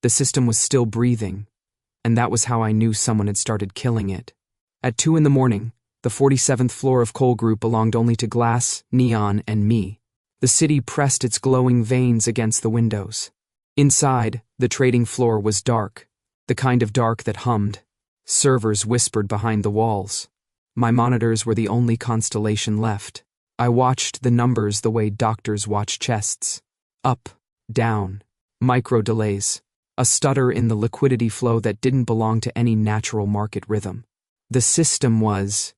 The system was still breathing, and that was how I knew someone had started killing it. At 2 in the morning, the 47th floor of Cole Group belonged only to glass, neon, and me. The city pressed its glowing veins against the windows. Inside, the trading floor was dark, the kind of dark that hummed. Servers whispered behind the walls. My monitors were the only constellation left. I watched the numbers the way doctors watch chests. Up, down, micro delays, a stutter in the liquidity flow that didn't belong to any natural market rhythm. The system was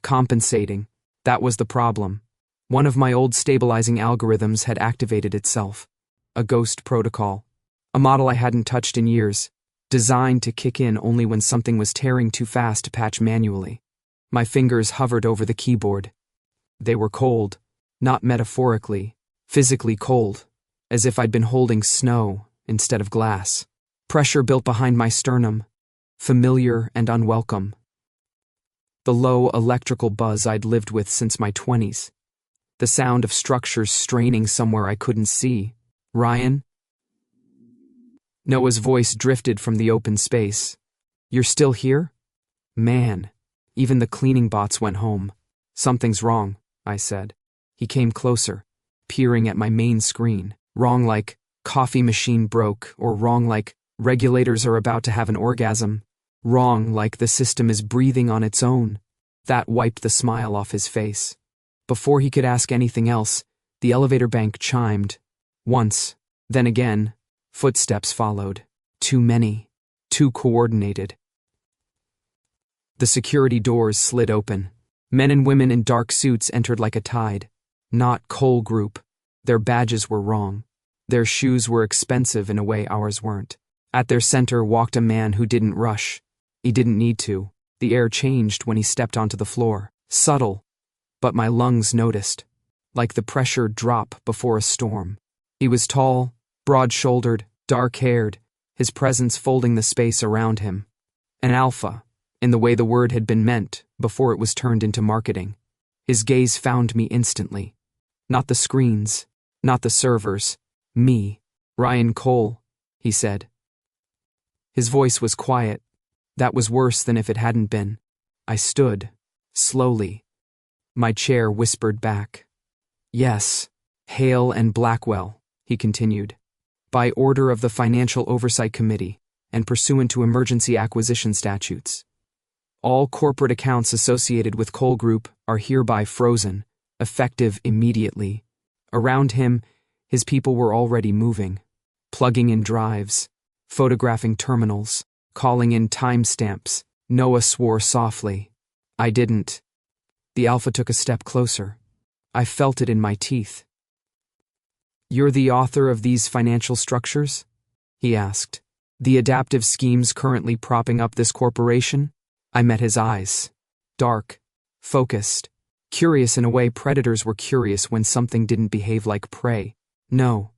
compensating. That was the problem. One of my old stabilizing algorithms had activated itself. A ghost protocol. A model I hadn't touched in years, designed to kick in only when something was tearing too fast to patch manually. My fingers hovered over the keyboard. They were cold, not metaphorically, physically cold, as if I'd been holding snow instead of glass. Pressure built behind my sternum, familiar and unwelcome. The low electrical buzz I'd lived with since my 20s. The sound of structures straining somewhere I couldn't see. Ryan? Noah's voice drifted from the open space. You're still here? Man, even the cleaning bots went home. Something's wrong, I said. He came closer, peering at my main screen. Wrong like coffee machine broke, or wrong like regulators are about to have an orgasm. Wrong like the system is breathing on its own. That wiped the smile off his face. Before he could ask anything else, the elevator bank chimed. Once, then again, footsteps followed. Too many, too coordinated. The security doors slid open. Men and women in dark suits entered like a tide. Not Cole Group. Their badges were wrong. Their shoes were expensive in a way ours weren't. At their center walked a man who didn't rush. He didn't need to. The air changed when he stepped onto the floor. Subtle, but my lungs noticed. Like the pressure drop before a storm. He was tall, broad-shouldered, dark-haired, his presence folding the space around him. An alpha, in the way the word had been meant before it was turned into marketing. His gaze found me instantly. Not the screens, not the servers. Me. Ryan Cole, he said. His voice was quiet. That was worse than if it hadn't been. I stood, slowly. My chair whispered back. Yes, Hale and Blackwell, he continued. By order of the Financial Oversight Committee and pursuant to emergency acquisition statutes. All corporate accounts associated with Cole Group are hereby frozen, effective immediately. Around him, his people were already moving, plugging in drives, photographing terminals, calling in timestamps. Noah swore softly. I didn't. The alpha took a step closer. I felt it in my teeth. You're the author of these financial structures? He asked. The adaptive schemes currently propping up this corporation? I met his eyes. Dark, focused, curious in a way predators were curious when something didn't behave like prey. No,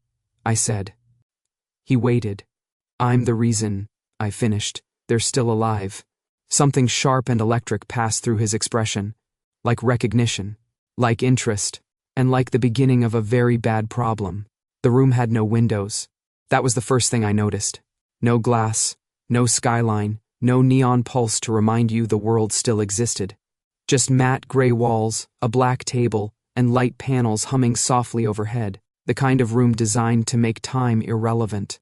I said. He waited. I'm the reason, I finished. They're still alive. Something sharp and electric passed through his expression, like recognition, like interest, and like the beginning of a very bad problem. The room had no windows. That was the first thing I noticed. No glass, no skyline, no neon pulse to remind you the world still existed. Just matte gray walls, a black table, and light panels humming softly overhead, the kind of room designed to make time irrelevant.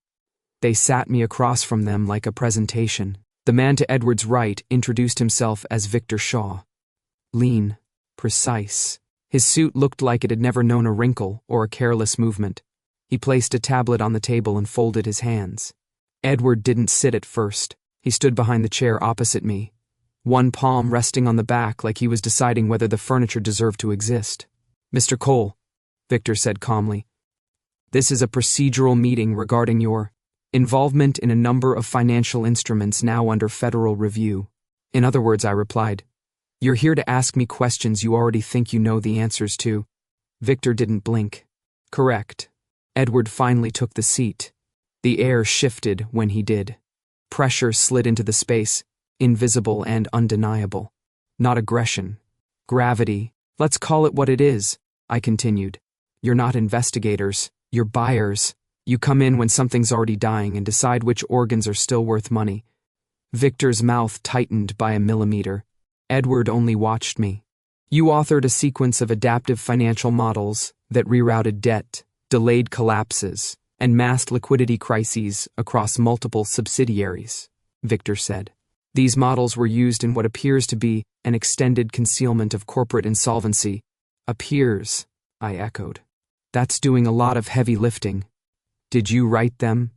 They sat me across from them like a presentation. The man to Edward's right introduced himself as Victor Shaw. Lean, precise. His suit looked like it had never known a wrinkle or a careless movement. He placed a tablet on the table and folded his hands. Edward didn't sit at first. He stood behind the chair opposite me, one palm resting on the back like he was deciding whether the furniture deserved to exist. Mr. Cole, Victor said calmly, this is a procedural meeting regarding your involvement in a number of financial instruments now under federal review. In other words, I replied, you're here to ask me questions you already think you know the answers to. Victor didn't blink. Correct. Edward finally took the seat. The air shifted when he did. Pressure slid into the space, invisible and undeniable. Not aggression. Gravity. Let's call it what it is, I continued. You're not investigators, you're buyers. You come in when something's already dying and decide which organs are still worth money. Victor's mouth tightened by a millimeter. Edward only watched me. You authored a sequence of adaptive financial models that rerouted debt, delayed collapses, and masked liquidity crises across multiple subsidiaries, Victor said. These models were used in what appears to be an extended concealment of corporate insolvency. Appears, I echoed. That's doing a lot of heavy lifting. Did you write them?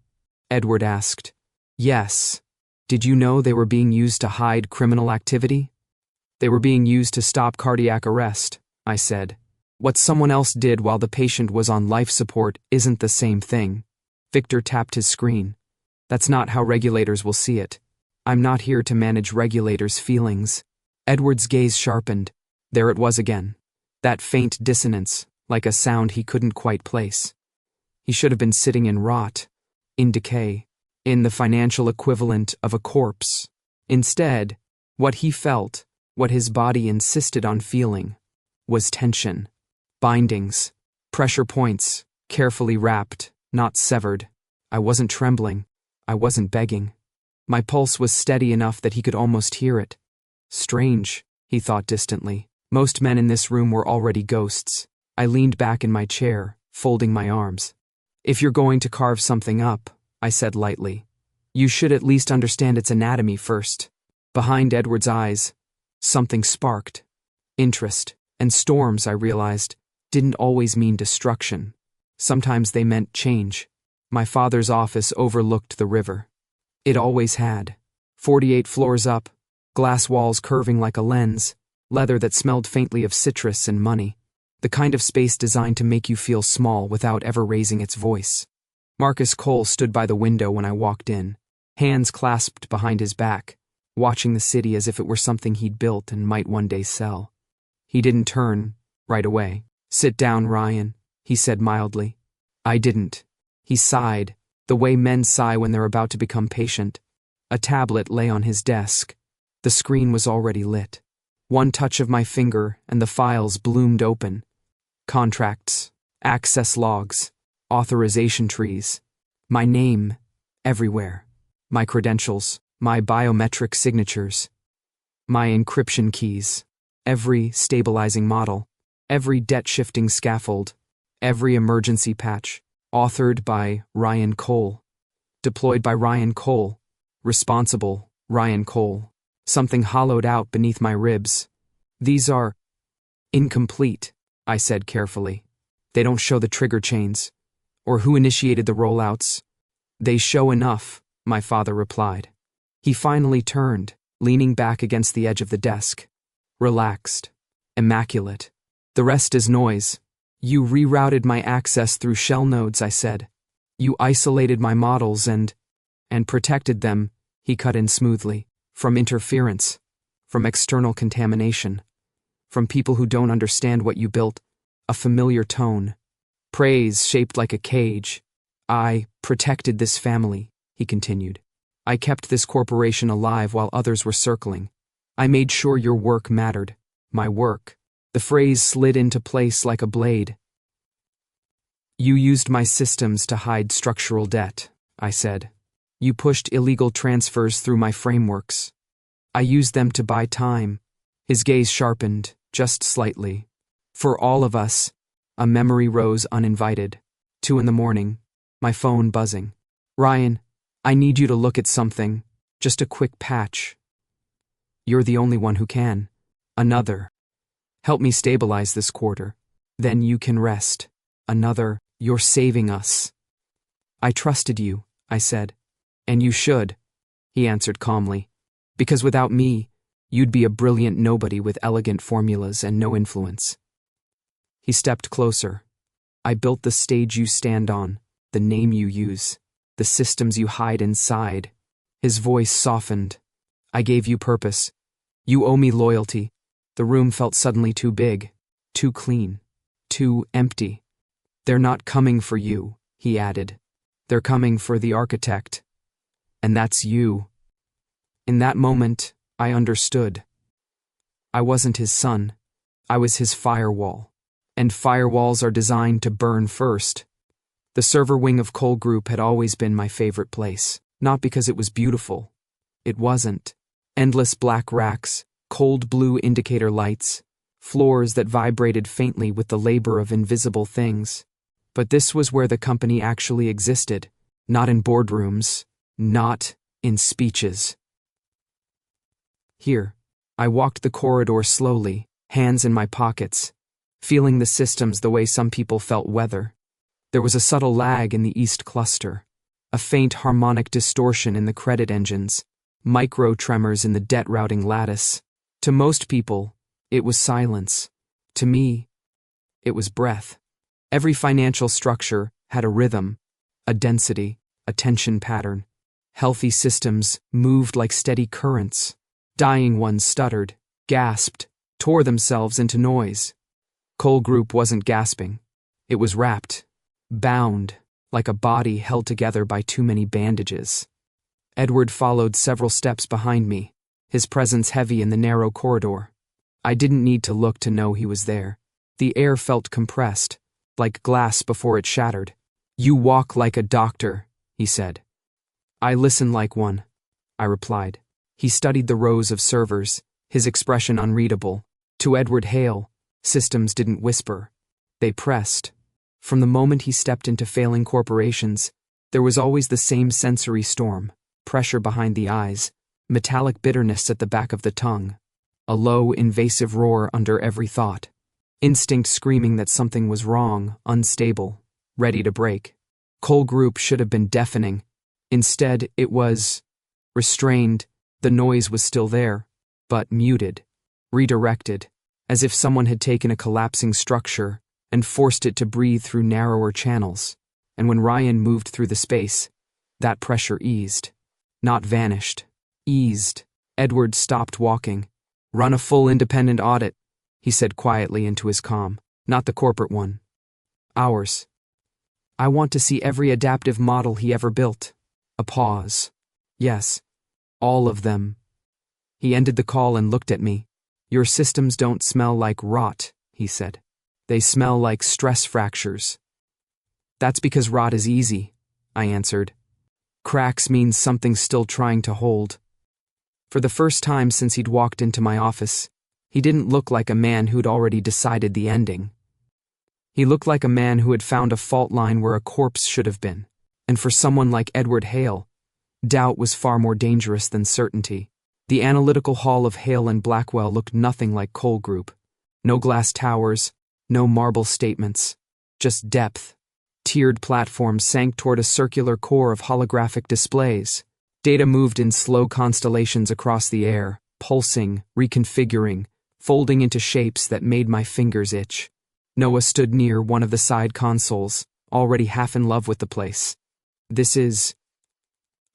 Edward asked. Yes. Did you know they were being used to hide criminal activity? They were being used to stop cardiac arrest, I said. What someone else did while the patient was on life support isn't the same thing. Victor tapped his screen. That's not how regulators will see it. I'm not here to manage regulators' feelings. Edward's gaze sharpened. There it was again. That faint dissonance, like a sound he couldn't quite place. He should have been sitting in rot, in decay, in the financial equivalent of a corpse. Instead, what he felt, what his body insisted on feeling, was tension. Bindings, pressure points, carefully wrapped, not severed. I wasn't trembling. I wasn't begging. My pulse was steady enough that he could almost hear it. Strange, he thought distantly. Most men in this room were already ghosts. I leaned back in my chair, folding my arms. If you're going to carve something up, I said lightly, you should at least understand its anatomy first. Behind Edward's eyes, something sparked. Interest, and storms, I realized, didn't always mean destruction. Sometimes they meant change. My father's office overlooked the river. It always had. 48 floors up, glass walls curving like a lens, leather that smelled faintly of citrus and money. The kind of space designed to make you feel small without ever raising its voice. Marcus Cole stood by the window when I walked in, hands clasped behind his back, watching the city as if it were something he'd built and might one day sell. He didn't turn, right away. Sit down, Ryan, he said mildly. I didn't. He sighed, the way men sigh when they're about to become patient. A tablet lay on his desk. The screen was already lit. One touch of my finger and the files bloomed open. Contracts, access logs, authorization trees. My name, everywhere. My credentials, my biometric signatures. My encryption keys. Every stabilizing model. Every debt-shifting scaffold. Every emergency patch. Authored by Ryan Cole. Deployed by Ryan Cole. Responsible, Ryan Cole. Something hollowed out beneath my ribs. These are incomplete, I said carefully. They don't show the trigger chains, or who initiated the rollouts. They show enough, my father replied. He finally turned, leaning back against the edge of the desk. Relaxed. Immaculate. The rest is noise. You rerouted my access through shell nodes, I said. You isolated my models and protected them, he cut in smoothly, from interference, from external contamination, from people who don't understand what you built, a familiar tone. Praise shaped like a cage. I protected this family, he continued. I kept this corporation alive while others were circling. I made sure your work mattered. My work. The phrase slid into place like a blade. You used my systems to hide structural debt, I said. You pushed illegal transfers through my frameworks. I used them to buy time. His gaze sharpened, just slightly. For all of us, a memory rose uninvited. 2 a.m, my phone buzzing. Ryan, I need you to look at something. Just a quick patch. You're the only one who can. Another. Help me stabilize this quarter. Then you can rest. Another. You're saving us. I trusted you, I said. And you should, he answered calmly. Because without me, you'd be a brilliant nobody with elegant formulas and no influence. He stepped closer. I built the stage you stand on, the name you use, the systems you hide inside. His voice softened. I gave you purpose. You owe me loyalty. The room felt suddenly too big, too clean, too empty. They're not coming for you, he added. They're coming for the architect. And that's you. In that moment, I understood. I wasn't his son. I was his firewall. And firewalls are designed to burn first. The server wing of Cole Group had always been my favorite place, not because it was beautiful. It wasn't. Endless black racks, cold blue indicator lights, floors that vibrated faintly with the labor of invisible things. But this was where the company actually existed, not in boardrooms, not in speeches. Here, I walked the corridor slowly, hands in my pockets, feeling the systems the way some people felt weather. There was a subtle lag in the east cluster, a faint harmonic distortion in the credit engines, micro tremors in the debt routing lattice. To most people, it was silence. To me, it was breath. Every financial structure had a rhythm, a density, a tension pattern. Healthy systems moved like steady currents. Dying ones stuttered, gasped, tore themselves into noise. Cole Group wasn't gasping. It was wrapped, bound, like a body held together by too many bandages. Edward followed several steps behind me, his presence heavy in the narrow corridor. I didn't need to look to know he was there. The air felt compressed, like glass before it shattered. "You walk like a doctor," he said. "I listen like one," I replied. He studied the rows of servers, his expression unreadable. To Edward Hale, systems didn't whisper. They pressed. From the moment he stepped into failing corporations, there was always the same sensory storm, pressure behind the eyes, metallic bitterness at the back of the tongue, a low, invasive roar under every thought, instinct screaming that something was wrong, unstable, ready to break. Cole Group should have been deafening. Instead, it was restrained. The noise was still there, but muted, redirected, as if someone had taken a collapsing structure and forced it to breathe through narrower channels. And when Ryan moved through the space, that pressure eased. Not vanished. Eased. Edward stopped walking. "Run a full independent audit," he said quietly into his comm. "Not the corporate one. Ours. I want to see every adaptive model he ever built." A pause. "Yes. All of them." He ended the call and looked at me. "Your systems don't smell like rot," he said. "They smell like stress fractures." "That's because rot is easy," I answered. "Cracks means something's still trying to hold." For the first time since he'd walked into my office, he didn't look like a man who'd already decided the ending. He looked like a man who had found a fault line where a corpse should have been. And for someone like Edward Hale, doubt was far more dangerous than certainty. The analytical hall of Hale and Blackwell looked nothing like Cole Group. No glass towers, no marble statements, just depth. Tiered platforms sank toward a circular core of holographic displays. Data moved in slow constellations across the air, pulsing, reconfiguring, folding into shapes that made my fingers itch. Noah stood near one of the side consoles, already half in love with the place. "This is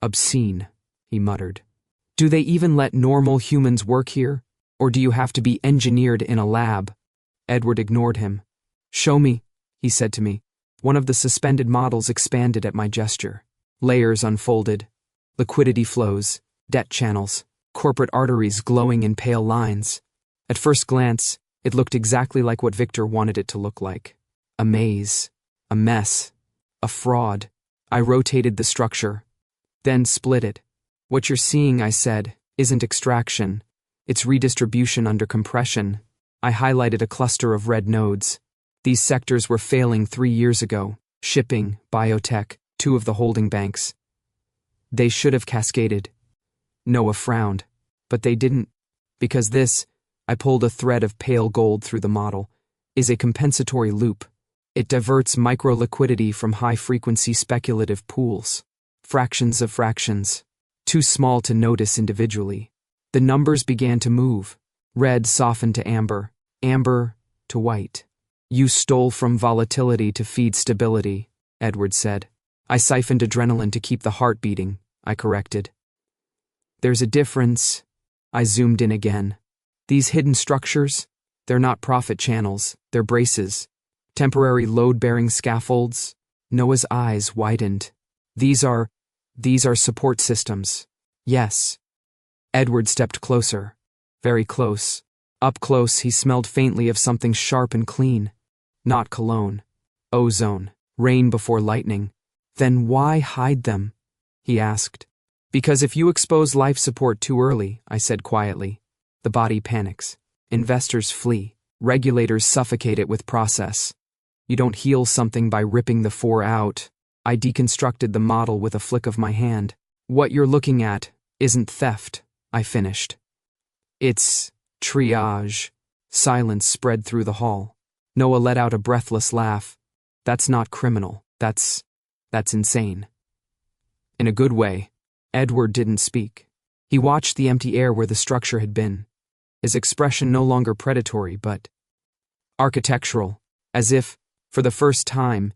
obscene," he muttered. "Do they even let normal humans work here? Or do you have to be engineered in a lab?" Edward ignored him. "Show me," he said to me. One of the suspended models expanded at my gesture. Layers unfolded. Liquidity flows, debt channels, corporate arteries glowing in pale lines. At first glance, it looked exactly like what Victor wanted it to look like. A maze, a mess, a fraud. I rotated the structure, then split it. "What you're seeing," I said, "isn't extraction. It's redistribution under compression." I highlighted a cluster of red nodes. These sectors were failing 3 years ago. Shipping, biotech, 2 of the holding banks. They should have cascaded. Noah frowned. But they didn't. Because this, I pulled a thread of pale gold through the model, is a compensatory loop. It diverts micro-liquidity from high-frequency speculative pools. Fractions of fractions. Too small to notice individually. The numbers began to move. Red softened to amber, amber to white. "You stole from volatility to feed stability," Edward said. "I siphoned adrenaline to keep the heart beating," I corrected. "There's a difference." I zoomed in again. "These hidden structures, they're not profit channels, they're braces. Temporary load-bearing scaffolds." Noah's eyes widened. These are support systems." "Yes." Edward stepped closer. Very close. Up close, he smelled faintly of something sharp and clean. Not cologne. Ozone. Rain before lightning. Then why hide them? He asked. Because if you expose life support too early, I said quietly, the body panics. Investors flee. Regulators suffocate it with process. You don't heal something by ripping the 4 out. I deconstructed the model with a flick of my hand. What you're looking at isn't theft, I finished. It's triage. Silence spread through the hall. Noah let out a breathless laugh. That's not criminal. That's insane. In a good way. Edward didn't speak. He watched the empty air where the structure had been. His expression no longer predatory, but architectural, as if, for the first time,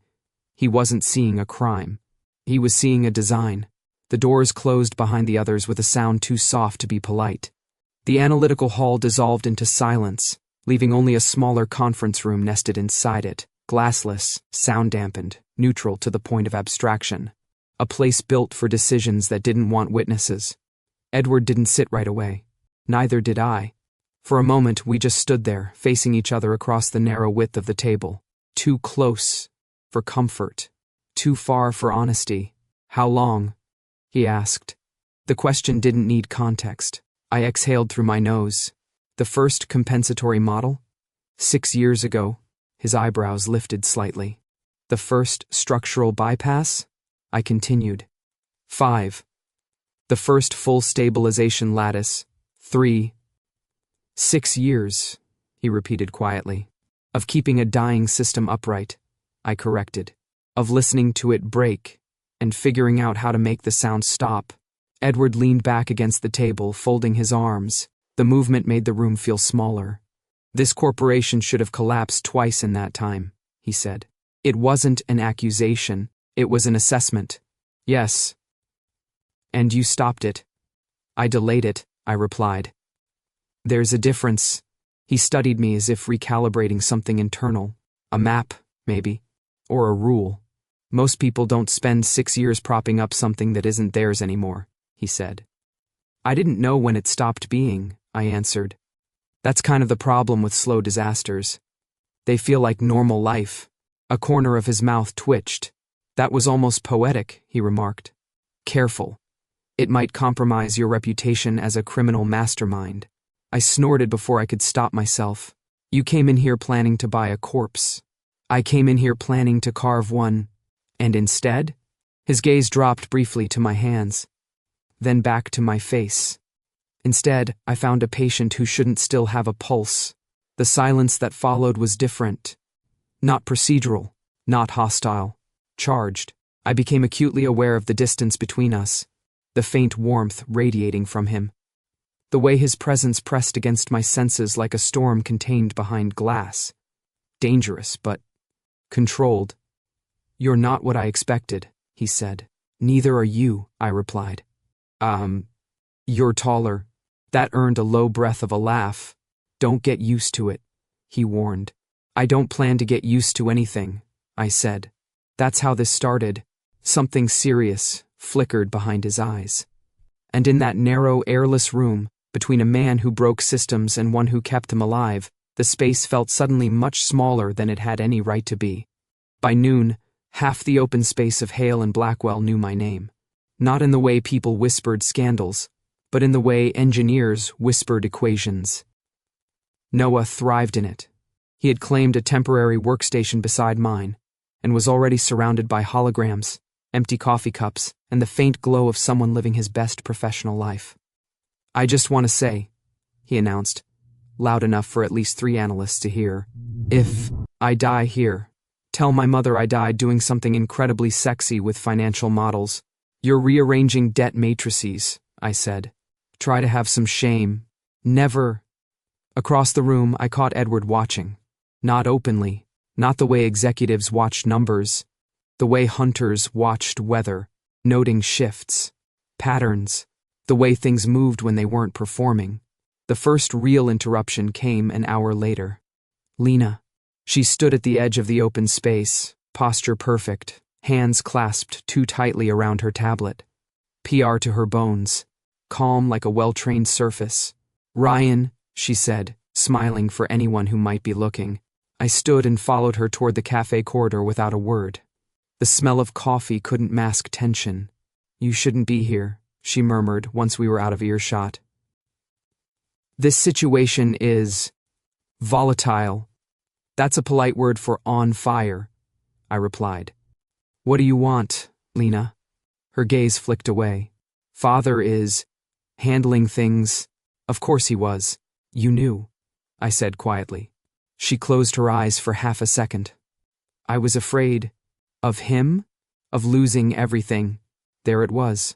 he wasn't seeing a crime. He was seeing a design. The doors closed behind the others with a sound too soft to be polite. The analytical hall dissolved into silence, leaving only a smaller conference room nested inside it, glassless, sound-dampened, neutral to the point of abstraction. A place built for decisions that didn't want witnesses. Edward didn't sit right away. Neither did I. For a moment, we just stood there, facing each other across the narrow width of the table. Too close for comfort. Too far for honesty. How long? He asked. The question didn't need context. I exhaled through my nose. The first compensatory model? 6 years ago. His eyebrows lifted slightly. The first structural bypass? I continued. 5. The first full stabilization lattice? 3. 6 years, he repeated quietly. Of keeping a dying system upright, I corrected. Of listening to it break, and figuring out how to make the sound stop. Edward leaned back against the table, folding his arms. The movement made the room feel smaller. This corporation should have collapsed twice in that time, he said. It wasn't an accusation, it was an assessment. Yes. And you stopped it. I delayed it, I replied. There's a difference. He studied me as if recalibrating something internal. A map, maybe. Or a rule. Most people don't spend 6 years propping up something that isn't theirs anymore, he said. I didn't know when it stopped being, I answered. That's kind of the problem with slow disasters. They feel like normal life. A corner of his mouth twitched. That was almost poetic, he remarked. Careful. It might compromise your reputation as a criminal mastermind. I snorted before I could stop myself. You came in here planning to buy a corpse. I came in here planning to carve one. And instead? His gaze dropped briefly to my hands, then back to my face. Instead, I found a patient who shouldn't still have a pulse. The silence that followed was different. Not procedural, not hostile, charged. I became acutely aware of the distance between us, the faint warmth radiating from him. The way his presence pressed against my senses like a storm contained behind glass. Dangerous, but controlled. You're not what I expected, he said. Neither are you, I replied. You're taller. That earned a low breath of a laugh. Don't get used to it, he warned. I don't plan to get used to anything, I said. That's how this started. Something serious flickered behind his eyes. And in that narrow, airless room, between a man who broke systems and one who kept them alive, the space felt suddenly much smaller than it had any right to be. By noon, half the open space of Hale and Blackwell knew my name. Not in the way people whispered scandals, but in the way engineers whispered equations. Noah thrived in it. He had claimed a temporary workstation beside mine, and was already surrounded by holograms, empty coffee cups, and the faint glow of someone living his best professional life. I just want to say, he announced, loud enough for at least 3 analysts to hear, if I die here, tell my mother I died doing something incredibly sexy with financial models. You're rearranging debt matrices, I said. Try to have some shame. Never. Across the room, I caught Edward watching. Not openly, not the way executives watched numbers, the way hunters watched weather, noting shifts, patterns, the way things moved when they weren't performing. The first real interruption came an hour later. Lena. She stood at the edge of the open space, posture perfect, hands clasped too tightly around her tablet. PR to her bones, calm like a well-trained surface. Ryan, she said, smiling for anyone who might be looking. I stood and followed her toward the cafe corridor without a word. The smell of coffee couldn't mask tension. "You shouldn't be here," she murmured once we were out of earshot. "This situation is volatile." "That's a polite word for on fire," I replied. "What do you want, Lena?" Her gaze flicked away. "Father is handling things." "Of course he was. You knew," I said quietly. She closed her eyes for half a second. "I was afraid of him, of losing everything." There it was.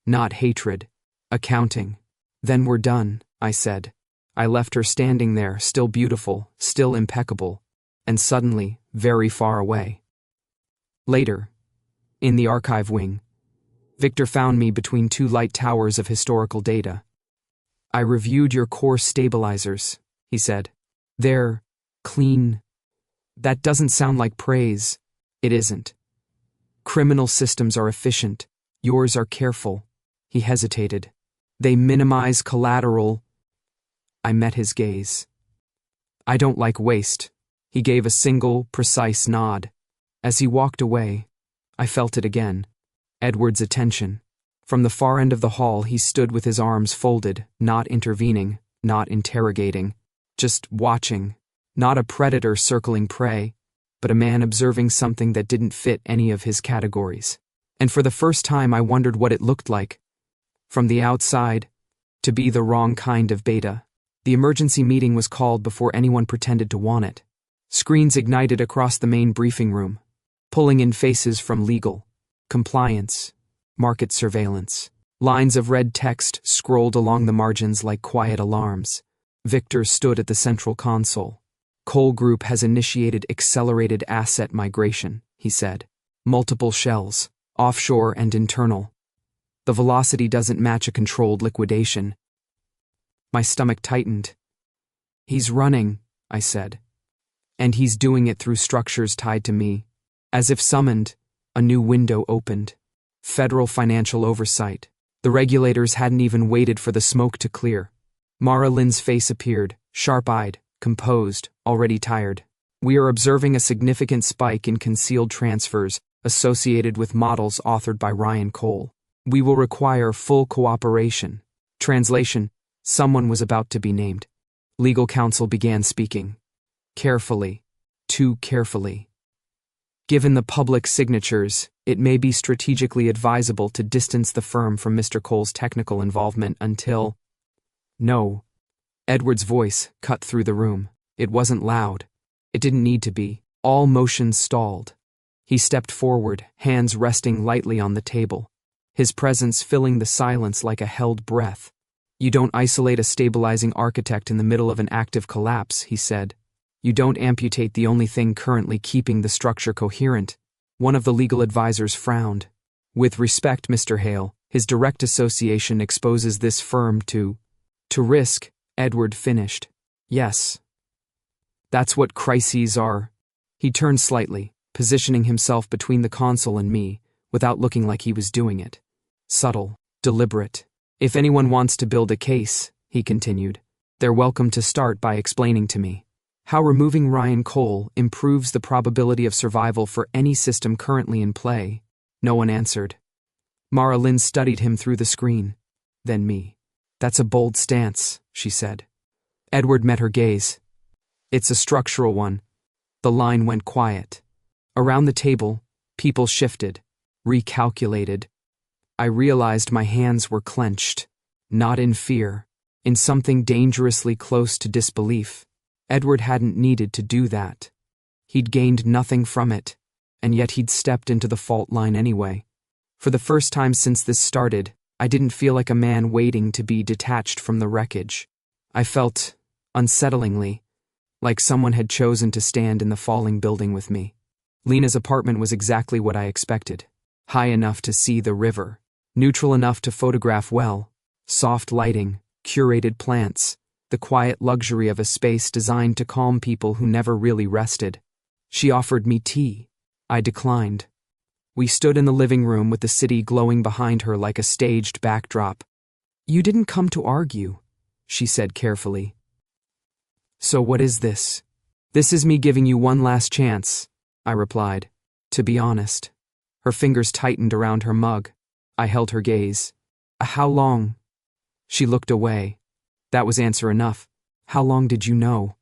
Not hatred. Accounting. "Then we're done," I said. I left her standing there, still beautiful, still impeccable, and suddenly very far away. Later, in the archive wing, Victor found me between two light towers of historical data. "I reviewed your core stabilizers," he said. "They're clean." That doesn't sound like praise. It isn't. Criminal systems are efficient. Yours are careful. He hesitated. They minimize collateral. I met his gaze. "I don't like waste." He gave a single, precise nod. As he walked away, I felt it again. Edward's attention. From the far end of the hall, he stood with his arms folded, not intervening, not interrogating, just watching. Not a predator circling prey, but a man observing something that didn't fit any of his categories. And for the first time, I wondered what it looked like. From the outside, to be the wrong kind of beta. The emergency meeting was called before anyone pretended to want it. Screens ignited across the main briefing room, pulling in faces from legal, compliance, market surveillance. Lines of red text scrolled along the margins like quiet alarms. Victor stood at the central console. "Cole Group has initiated accelerated asset migration," he said. "Multiple shells, offshore and internal. The velocity doesn't match a controlled liquidation." My stomach tightened. "He's running," I said. "And he's doing it through structures tied to me." As if summoned, a new window opened. Federal financial oversight. The regulators hadn't even waited for the smoke to clear. Mara Lynn's face appeared, sharp-eyed, composed, already tired. "We are observing a significant spike in concealed transfers associated with models authored by Ryan Cole. We will require full cooperation." Translation: someone was about to be named. Legal counsel began speaking. Carefully. Too carefully. "Given the public signatures, it may be strategically advisable to distance the firm from Mr. Cole's technical involvement until—" "No." Edward's voice cut through the room. It wasn't loud. It didn't need to be. All motion stalled. He stepped forward, hands resting lightly on the table, his presence filling the silence like a held breath. "You don't isolate a stabilizing architect in the middle of an active collapse," he said. "You don't amputate the only thing currently keeping the structure coherent." One of the legal advisors frowned. "With respect, Mr. Hale, his direct association exposes this firm to risk," Edward finished. "Yes. That's what crises are." He turned slightly, positioning himself between the console and me, without looking like he was doing it. Subtle, deliberate. "If anyone wants to build a case," he continued, "they're welcome to start by explaining to me how removing Ryan Cole improves the probability of survival for any system currently in play." No one answered. Mara Lynn studied him through the screen, then me. "That's a bold stance," she said. Edward met her gaze. "It's a structural one." The line went quiet. Around the table, people shifted, recalculated. I realized my hands were clenched, not in fear, in something dangerously close to disbelief. Edward hadn't needed to do that. He'd gained nothing from it, and yet he'd stepped into the fault line anyway. For the first time since this started, I didn't feel like a man waiting to be detached from the wreckage. I felt, unsettlingly, like someone had chosen to stand in the falling building with me. Lena's apartment was exactly what I expected. High enough to see the river, neutral enough to photograph well, soft lighting, curated plants, the quiet luxury of a space designed to calm people who never really rested. She offered me tea. I declined. We stood in the living room with the city glowing behind her like a staged backdrop. "You didn't come to argue," she said carefully. "So what is this?" "This is me giving you one last chance," I replied. "To be honest, Her fingers tightened around her mug. I held her gaze. How long? She looked away. That was answer enough. How long did you know?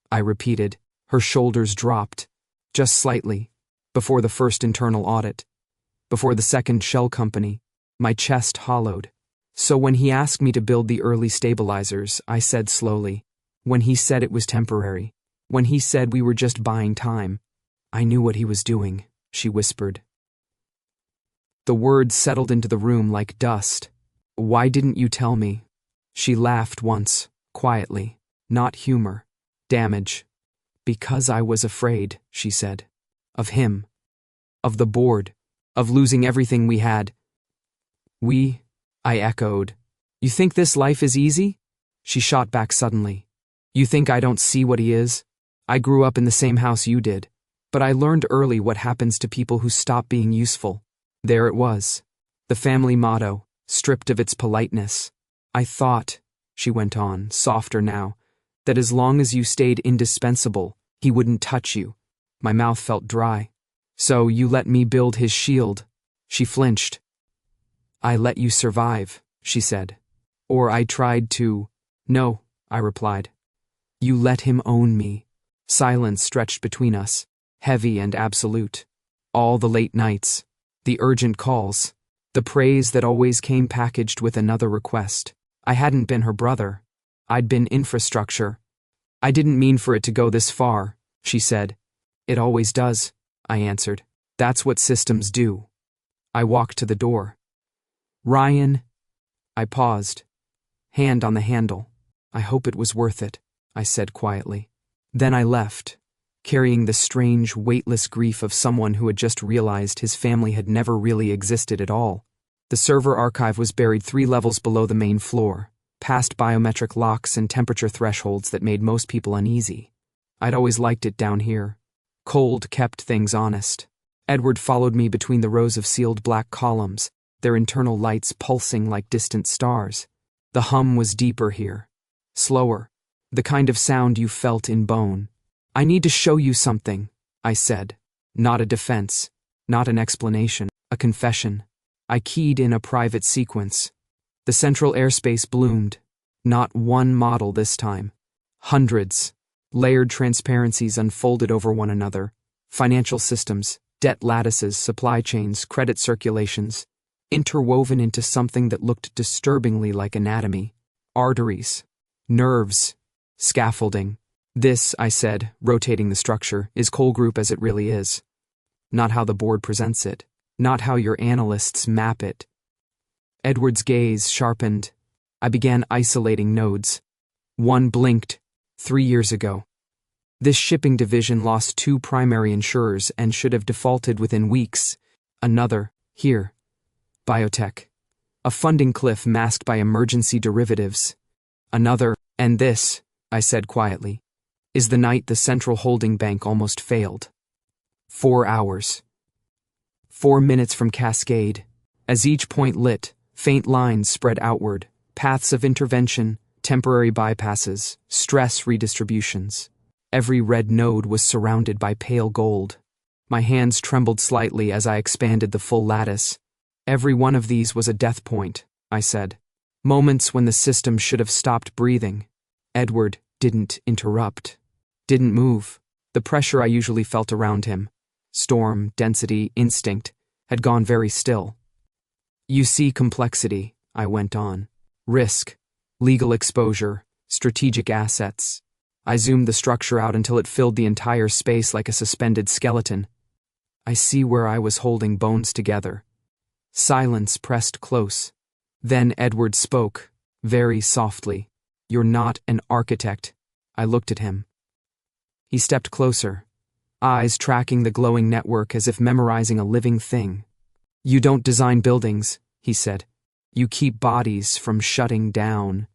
I repeated. Her shoulders dropped. Just slightly. Before the first internal audit. Before the second shell company. My chest hollowed. So when he asked me to build the early stabilizers, I said slowly. When he said it was temporary. When he said we were just buying time. I knew what he was doing, she whispered. The words settled into the room like dust. Why didn't you tell me? She laughed once, quietly. Not humor. Damage. Because I was afraid, she said. Of him. Of the board. Of losing everything we had. We? I echoed. You think this life is easy? She shot back suddenly. You think I don't see what he is? I grew up in the same house you did. But I learned early what happens to people who stop being useful. There it was. The family motto, stripped of its politeness. I thought, she went on, softer now, that as long as you stayed indispensable, he wouldn't touch you. My mouth felt dry. So you let me build his shield. She flinched. I let you survive, she said. Or I tried to. No, I replied. You let him own me. Silence stretched between us, heavy and absolute. All the late nights, the urgent calls, the praise that always came packaged with another request. I hadn't been her brother. I'd been infrastructure. I didn't mean for it to go this far, she said. It always does, I answered. That's what systems do. I walked to the door. Ryan. I paused. Hand on the handle. I hope it was worth it, I said quietly. Then I left, carrying the strange, weightless grief of someone who had just realized his family had never really existed at all. The server archive was buried 3 levels below the main floor, past biometric locks and temperature thresholds that made most people uneasy. I'd always liked it down here. Cold kept things honest. Edward followed me between the rows of sealed black columns, their internal lights pulsing like distant stars. The hum was deeper here. Slower. The kind of sound you felt in bone. I need to show you something, I said. Not a defense. Not an explanation. A confession. I keyed in a private sequence. The central airspace bloomed. Not one model this time. Hundreds. Layered transparencies unfolded over one another. Financial systems, debt lattices, supply chains, credit circulations, interwoven into something that looked disturbingly like anatomy. Arteries. Nerves. Scaffolding. This, I said, rotating the structure, is coal group as it really is. Not how the board presents it. Not how your analysts map it. Edward's gaze sharpened. I began isolating nodes. One blinked. 3 years ago. This shipping division lost 2 primary insurers and should have defaulted within weeks. Another, here. Biotech. A funding cliff masked by emergency derivatives. Another, and this, I said quietly, is the night the central holding bank almost failed. 4 hours. 4 minutes from Cascade. As each point lit, faint lines spread outward, paths of intervention, temporary bypasses, stress redistributions. Every red node was surrounded by pale gold. My hands trembled slightly as I expanded the full lattice. Every one of these was a death point, I said. Moments when the system should have stopped breathing. Edward didn't interrupt. Didn't move. The pressure I usually felt around him, storm, density, instinct, had gone very still. You see complexity, I went on. Risk, legal exposure, strategic assets. I zoomed the structure out until it filled the entire space like a suspended skeleton. I see where I was holding bones together. Silence pressed close. Then Edward spoke, very softly. You're not an architect. I looked at him. He stepped closer, eyes tracking the glowing network as if memorizing a living thing. You don't design buildings, he said. You keep bodies from shutting down.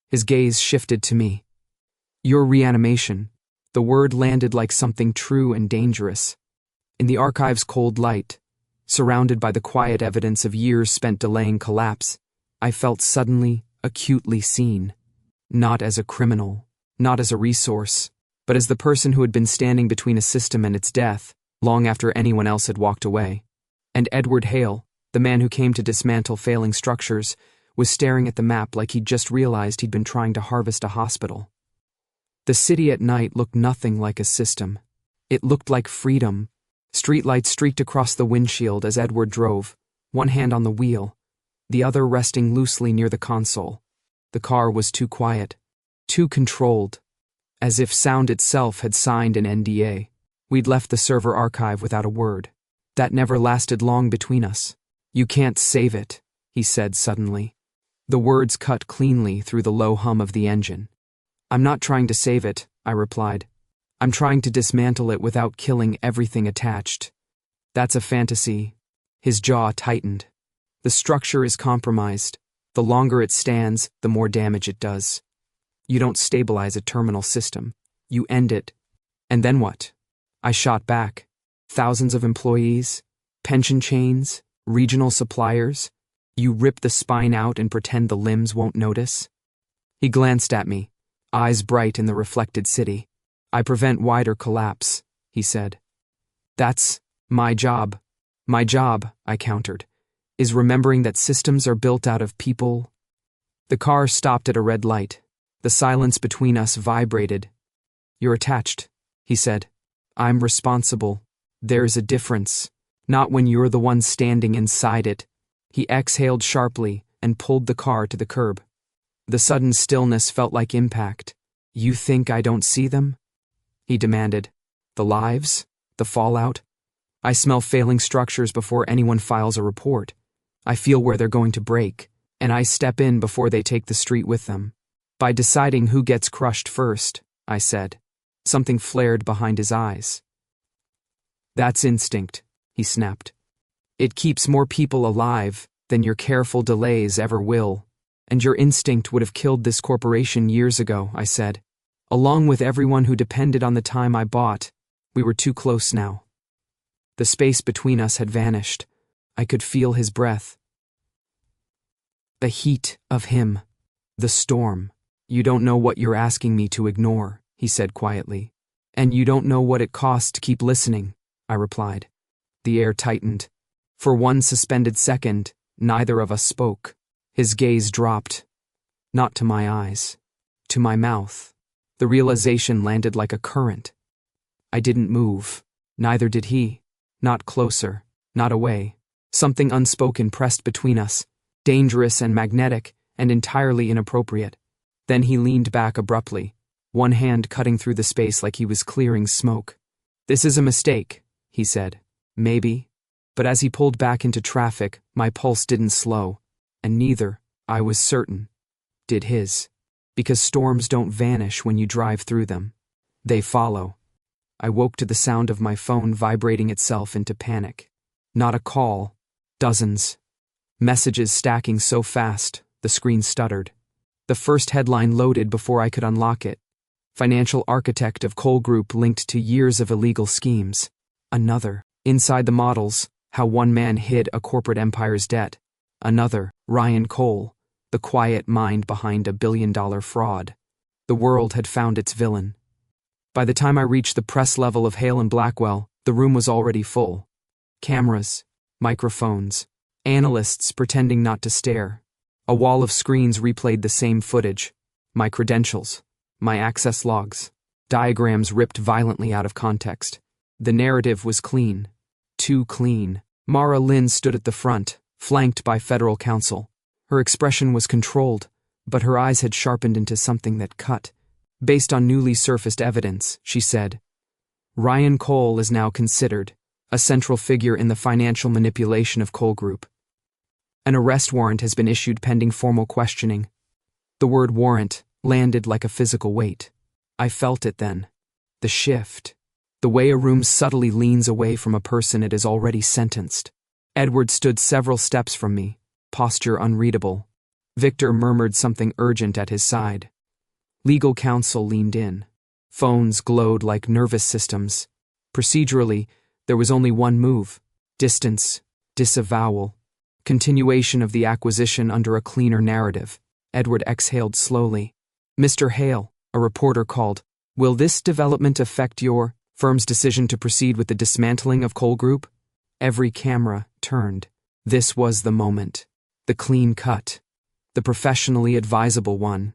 His gaze shifted to me. Your reanimation. The word landed like something true and dangerous. In the archive's cold light, surrounded by the quiet evidence of years spent delaying collapse, I felt suddenly, acutely seen. Not as a criminal, not as a resource, but as the person who had been standing between a system and its death, long after anyone else had walked away. And Edward Hale, the man who came to dismantle failing structures, was staring at the map like he'd just realized he'd been trying to harvest a hospital. The city at night looked nothing like a system. It looked like freedom. Streetlights streaked across the windshield as Edward drove, one hand on the wheel, the other resting loosely near the console. The car was too quiet, too controlled, as if sound itself had signed an NDA. We'd left the server archive without a word. That never lasted long between us. "You can't save it," he said suddenly. The words cut cleanly through the low hum of the engine. "I'm not trying to save it," I replied. "I'm trying to dismantle it without killing everything attached." "That's a fantasy." His jaw tightened. "The structure is compromised. The longer it stands, the more damage it does. You don't stabilize a terminal system. You end it. And then what?" I shot back. "Thousands of employees, pension chains, regional suppliers. You rip the spine out and pretend the limbs won't notice?" He glanced at me, eyes bright in the reflected city. "I prevent wider collapse," he said. "That's my job." "My job," I countered, "is remembering that systems are built out of people." The car stopped at a red light. The silence between us vibrated. "You're attached," he said. "I'm responsible. There's a difference. Not when you're the one standing inside it." He exhaled sharply and pulled the car to the curb. The sudden stillness felt like impact. "You think I don't see them?" he demanded. "The lives? The fallout? I smell failing structures before anyone files a report. I feel where they're going to break, and I step in before they take the street with them. By deciding who gets crushed first," I said. Something flared behind his eyes. "That's instinct," he snapped. "It keeps more people alive than your careful delays ever will. And your instinct would have killed this corporation years ago," I said. "Along with everyone who depended on the time I bought. We were too close now." The space between us had vanished. I could feel his breath. The heat of him. The storm. "You don't know what you're asking me to ignore," he said quietly. "And you don't know what it costs to keep listening," I replied. The air tightened. For one suspended second, neither of us spoke. His gaze dropped. Not to my eyes. To my mouth. The realization landed like a current. I didn't move. Neither did he. Not closer. Not away. Something unspoken pressed between us. Dangerous and magnetic, and entirely inappropriate. Then he leaned back abruptly, one hand cutting through the space like he was clearing smoke. "This is a mistake," he said. "Maybe." But as he pulled back into traffic, my pulse didn't slow, and neither, I was certain, did his. Because storms don't vanish when you drive through them. They follow. I woke to the sound of my phone vibrating itself into panic. Not a call. Dozens. Messages stacking so fast, the screen stuttered. The first headline loaded before I could unlock it. Financial architect of Cole Group linked to years of illegal schemes. Another. Inside the models, how one man hid a corporate empire's debt. Another. Ryan Cole, the quiet mind behind a billion-dollar fraud. The world had found its villain. By the time I reached the press level of Hale and Blackwell, the room was already full. Cameras, microphones, analysts pretending not to stare. A wall of screens replayed the same footage. My credentials, my access logs, diagrams ripped violently out of context. The narrative was clean. Too clean. Mara Lynn stood at the front, flanked by federal counsel. Her expression was controlled, but her eyes had sharpened into something that cut. Based on newly surfaced evidence, she said, Ryan Cole is now considered a central figure in the financial manipulation of Cole Group. An arrest warrant has been issued pending formal questioning. The word warrant landed like a physical weight. I felt it then. The shift. The way a room subtly leans away from a person it has already sentenced. Edward stood several steps from me, posture unreadable. Victor murmured something urgent at his side. Legal counsel leaned in. Phones glowed like nervous systems. Procedurally, there was only one move. Distance. Disavowal. Continuation of the acquisition under a cleaner narrative. Edward exhaled slowly. Mr. Hale, a reporter called, will this development affect your firm's decision to proceed with the dismantling of Cole Group? Every camera turned. This was the moment. The clean cut. The professionally advisable one.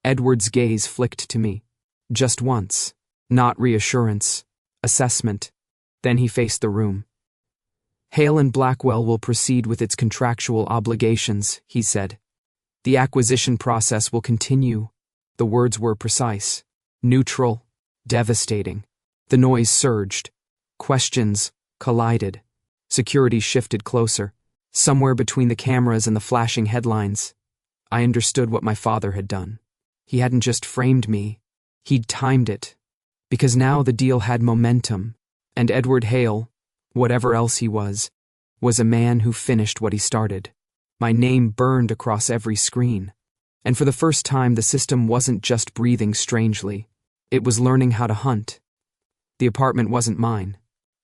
Edward's gaze flicked to me. Just once. Not reassurance. Assessment. Then he faced the room. Hale and Blackwell will proceed with its contractual obligations, he said. The acquisition process will continue. The words were precise. Neutral. Devastating. The noise surged. Questions collided. Security shifted closer. Somewhere between the cameras and the flashing headlines, I understood what my father had done. He hadn't just framed me. He'd timed it. Because now the deal had momentum. And Edward Hale, whatever else he was a man who finished what he started. My name burned across every screen. And for the first time, the system wasn't just breathing strangely. It was learning how to hunt. The apartment wasn't mine.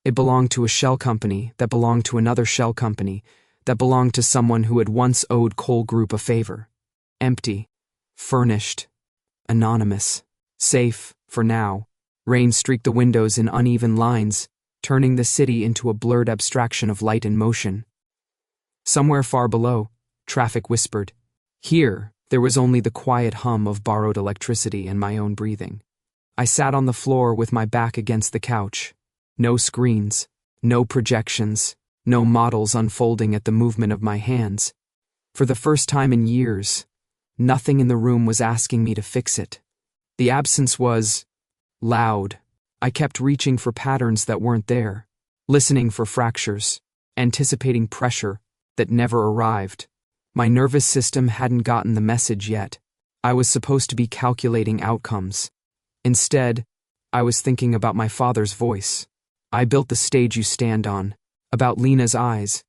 It belonged to a shell company that belonged to another shell company that belonged to someone who had once owed Cole Group a favor. Empty. Furnished. Anonymous. Safe, for now. Rain streaked the windows in uneven lines, turning the city into a blurred abstraction of light and motion. Somewhere far below, traffic whispered. Here, there was only the quiet hum of borrowed electricity and my own breathing. I sat on the floor with my back against the couch. No screens, no projections, no models unfolding at the movement of my hands. For the first time in years, nothing in the room was asking me to fix it. The absence was loud. I kept reaching for patterns that weren't there, listening for fractures, anticipating pressure that never arrived. My nervous system hadn't gotten the message yet. I was supposed to be calculating outcomes. Instead, I was thinking about my father's voice. I built the stage you stand on, about Lena's eyes,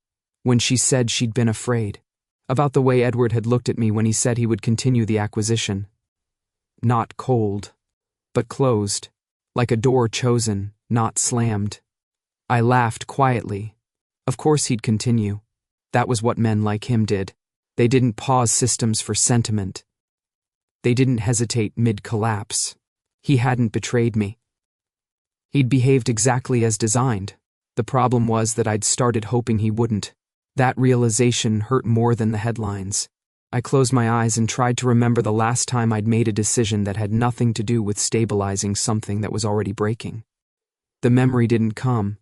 when she said she'd been afraid, about the way Edward had looked at me when he said he would continue the acquisition. Not cold, but closed, like a door chosen, not slammed. I laughed quietly. Of course he'd continue. That was what men like him did. They didn't pause systems for sentiment. They didn't hesitate mid-collapse. He hadn't betrayed me. He'd behaved exactly as designed. The problem was that I'd started hoping he wouldn't. That realization hurt more than the headlines. I closed my eyes and tried to remember the last time I'd made a decision that had nothing to do with stabilizing something that was already breaking. The memory didn't come.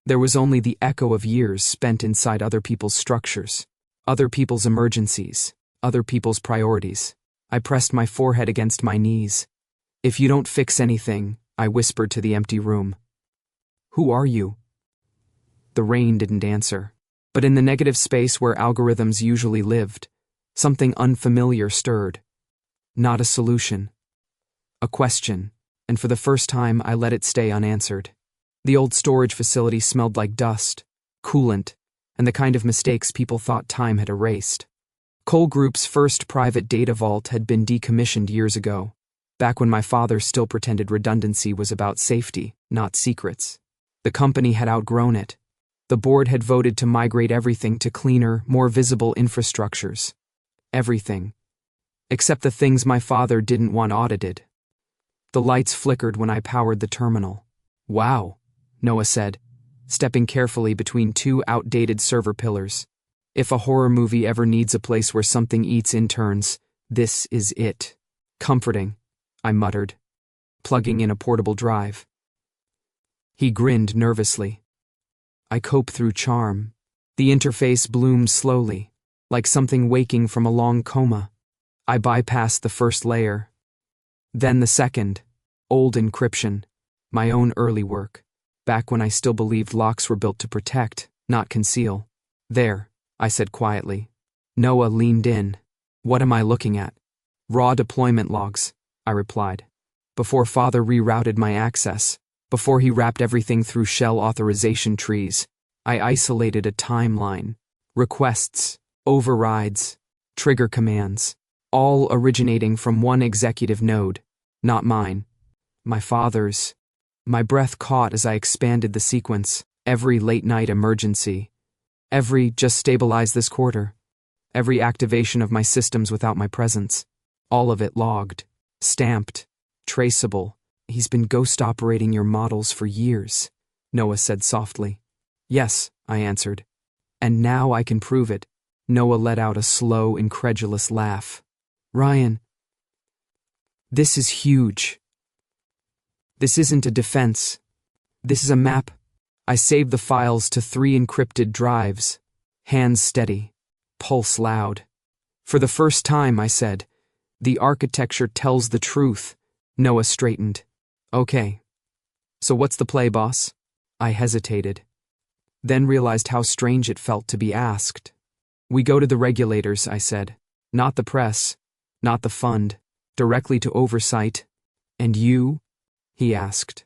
There was only the echo of years spent inside other people's structures, other people's emergencies, other people's priorities. I pressed my forehead against my knees. If you don't fix anything, I whispered to the empty room. Who are you? The rain didn't answer. But in the negative space where algorithms usually lived, something unfamiliar stirred. Not a solution. A question, and for the first time I let it stay unanswered. The old storage facility smelled like dust, coolant, and the kind of mistakes people thought time had erased. Cole Group's first private data vault had been decommissioned years ago, back when my father still pretended redundancy was about safety, not secrets. The company had outgrown it. The board had voted to migrate everything to cleaner, more visible infrastructures. Everything. Except the things my father didn't want audited. The lights flickered when I powered the terminal. Wow, Noah said, stepping carefully between two outdated server pillars. If a horror movie ever needs a place where something eats interns, this is it. Comforting, I muttered, plugging in a portable drive. He grinned nervously. I cope through charm. The interface bloomed slowly, like something waking from a long coma. I bypassed the first layer. Then the second, old encryption, my own early work, back when I still believed locks were built to protect, not conceal. There, I said quietly. Noah leaned in. What am I looking at? Raw deployment logs, I replied. Before Father rerouted my access, before he wrapped everything through shell authorization trees, I isolated a timeline. Requests, overrides, trigger commands, all originating from one executive node, not mine. My father's. My breath caught as I expanded the sequence. Every late-night emergency. Every just stabilize this quarter. Every activation of my systems without my presence. All of it logged, stamped, traceable. He's been ghost operating your models for years, Noah said softly. Yes, I answered. And now I can prove it. Noah let out a slow, incredulous laugh. Ryan, this is huge. This isn't a defense. This is a map. I saved the files to 3 encrypted drives. Hands steady. Pulse loud. For the first time, I said, the architecture tells the truth. Noah straightened. Okay. So what's the play, boss? I hesitated. Then realized how strange it felt to be asked. We go to the regulators, I said. Not the press. Not the fund. Directly to oversight. And you? He asked.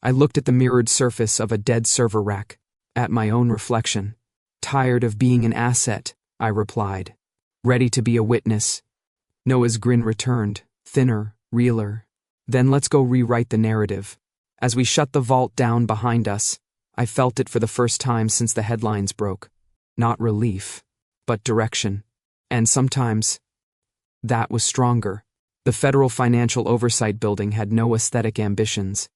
I looked at the mirrored surface of a dead server rack, at my own reflection. Tired of being an asset, I replied. Ready to be a witness. Noah's grin returned, thinner, realer. Then let's go rewrite the narrative. As we shut the vault down behind us, I felt it for the first time since the headlines broke. Not relief, but direction. And sometimes, that was stronger. The Federal Financial Oversight Building had no aesthetic ambitions.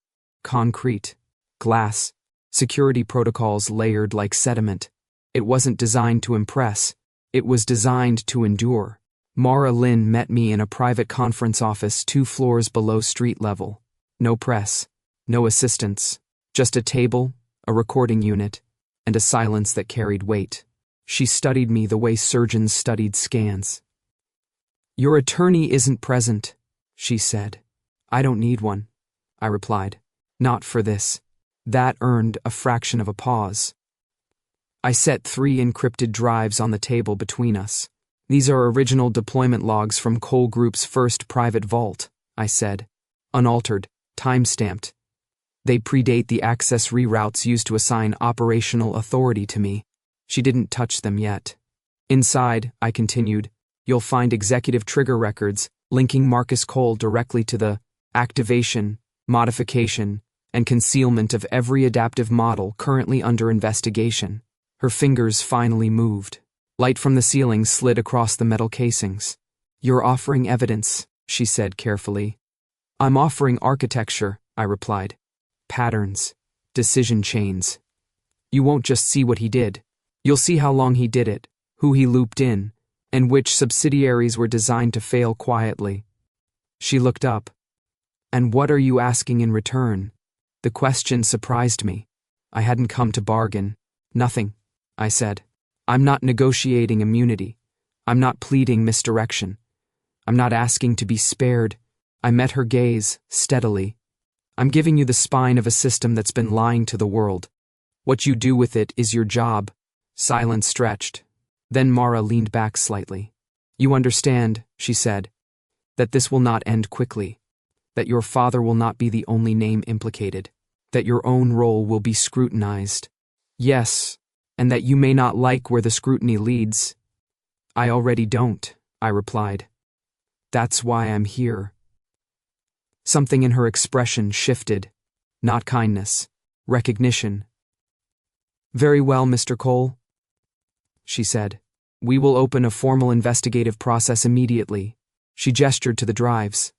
Concrete, glass, security protocols layered like sediment. It wasn't designed to impress. It was designed to endure. Mara Lynn met me in a private conference office 2 floors below street level. No press, no assistants, just a table, a recording unit, and a silence that carried weight. She studied me the way surgeons studied scans. Your attorney isn't present, she said. I don't need one, I replied. Not for this. That earned a fraction of a pause. I set 3 encrypted drives on the table between us. These are original deployment logs from Cole Group's first private vault, I said. Unaltered, time-stamped. They predate the access reroutes used to assign operational authority to me. She didn't touch them yet. Inside, I continued, you'll find executive trigger records linking Marcus Cole directly to the activation, modification, and concealment of every adaptive model currently under investigation. Her fingers finally moved. Light from the ceiling slid across the metal casings. You're offering evidence, she said carefully. I'm offering architecture, I replied. Patterns, decision chains. You won't just see what he did. You'll see how long he did it, who he looped in, and which subsidiaries were designed to fail quietly. She looked up. And what are you asking in return? The question surprised me. I hadn't come to bargain. Nothing, I said. I'm not negotiating immunity. I'm not pleading misdirection. I'm not asking to be spared. I met her gaze, steadily. I'm giving you the spine of a system that's been lying to the world. What you do with it is your job. Silence stretched. Then Mara leaned back slightly. You understand, she said, that this will not end quickly. That your father will not be the only name implicated. That your own role will be scrutinized. Yes, and that you may not like where the scrutiny leads. I already don't, I replied. That's why I'm here. Something in her expression shifted. Not kindness. Recognition. Very well, Mr. Cole, she said. We will open a formal investigative process immediately. She gestured to the drives.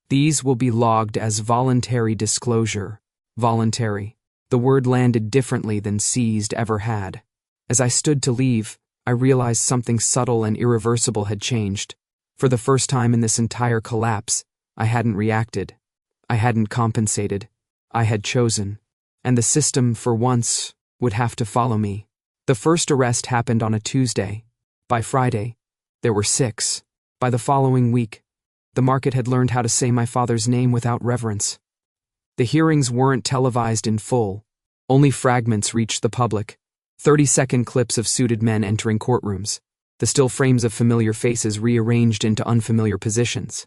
These will be logged as voluntary disclosure. Voluntary. The word landed differently than seized ever had. As I stood to leave, I realized something subtle and irreversible had changed. For the first time in this entire collapse, I hadn't reacted. I hadn't compensated. I had chosen. And the system, for once, would have to follow me. The first arrest happened on a Tuesday. By Friday, there were 6. By the following week, the market had learned how to say my father's name without reverence. The hearings weren't televised in full. Only fragments reached the public. 30-second clips of suited men entering courtrooms. The still frames of familiar faces rearranged into unfamiliar positions.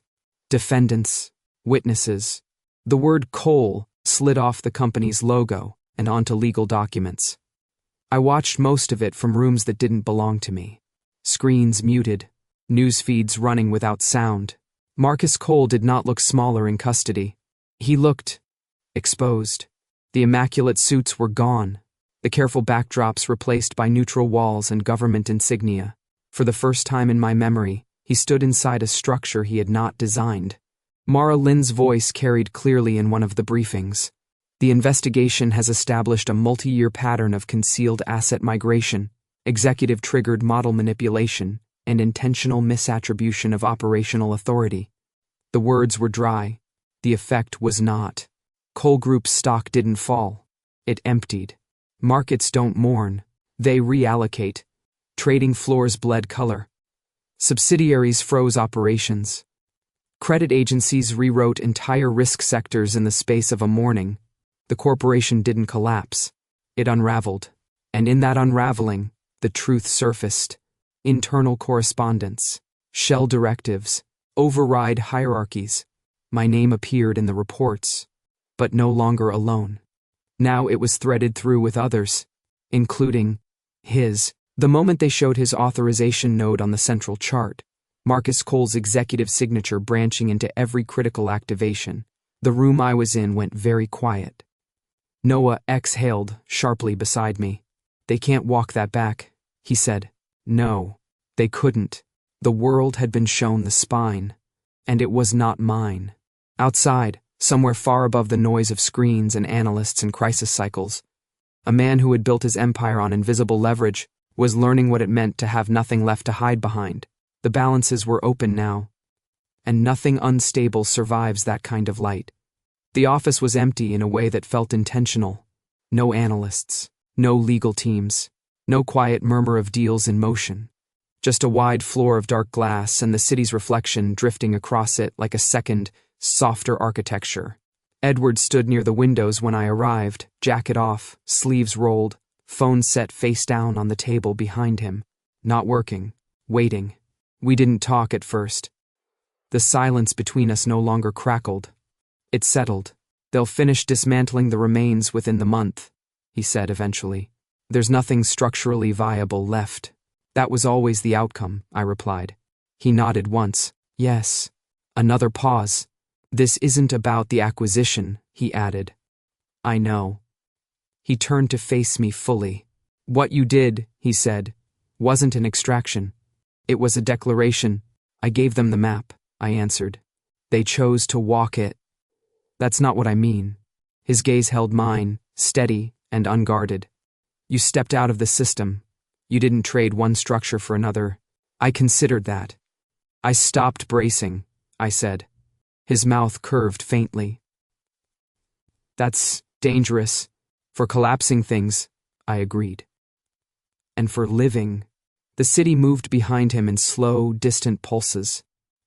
Defendants, witnesses. The word Cole slid off the company's logo and onto legal documents. I watched most of it from rooms that didn't belong to me. Screens muted, news feeds running without sound. Marcus Cole did not look smaller in custody. He looked exposed. The immaculate suits were gone, the careful backdrops replaced by neutral walls and government insignia. For the first time in my memory, he stood inside a structure he had not designed. Mara Lynn's voice carried clearly in one of the briefings. The investigation has established a multi-year pattern of concealed asset migration, executive-triggered model manipulation, and intentional misattribution of operational authority. The words were dry. The effect was not. Coal Group's stock didn't fall. It emptied. Markets don't mourn. They reallocate. Trading floors bled color. Subsidiaries froze operations. Credit agencies rewrote entire risk sectors in the space of a morning. The corporation didn't collapse. It unraveled. And in that unraveling, the truth surfaced. Internal correspondence, shell directives, override hierarchies. My name appeared in the reports, but no longer alone. Now it was threaded through with others, including his. The moment they showed his authorization node on the central chart, Marcus Cole's executive signature branching into every critical activation, the room I was in went very quiet. Noah exhaled sharply beside me. They can't walk that back, he said. No, they couldn't. The world had been shown the spine, and it was not mine. Outside, somewhere far above the noise of screens and analysts and crisis cycles, a man who had built his empire on invisible leverage was learning what it meant to have nothing left to hide behind. The balances were open now, and nothing unstable survives that kind of light. The office was empty in a way that felt intentional. No analysts, no legal teams, no quiet murmur of deals in motion. Just a wide floor of dark glass and the city's reflection drifting across it like a second, softer architecture. Edward stood near the windows when I arrived, jacket off, sleeves rolled, phone set face down on the table behind him. Not working, waiting. We didn't talk at first. The silence between us no longer crackled. It settled. They'll finish dismantling the remains within the month, he said eventually. There's nothing structurally viable left. That was always the outcome, I replied. He nodded once. Yes. Another pause. This isn't about the acquisition, he added. I know. He turned to face me fully. What you did, he said, wasn't an extraction. It was a declaration. I gave them the map, I answered. They chose to walk it. That's not what I mean. His gaze held mine, steady and unguarded. You stepped out of the system. You didn't trade one structure for another. I considered that. I stopped bracing, I said. His mouth curved faintly. That's dangerous. For collapsing things, I agreed. And for living. The city moved behind him in slow, distant pulses.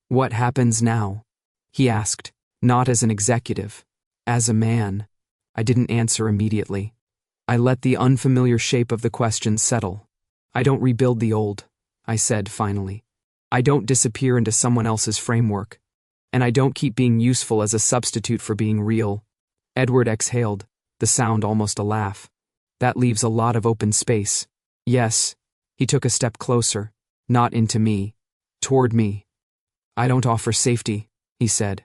What happens now? He asked, not as an executive, as a man. I didn't answer immediately. I let the unfamiliar shape of the question settle. I don't rebuild the old, I said finally. I don't disappear into someone else's framework. And I don't keep being useful as a substitute for being real. Edward exhaled, the sound almost a laugh. That leaves a lot of open space. Yes. He took a step closer, not into me, toward me. I don't offer safety, he said.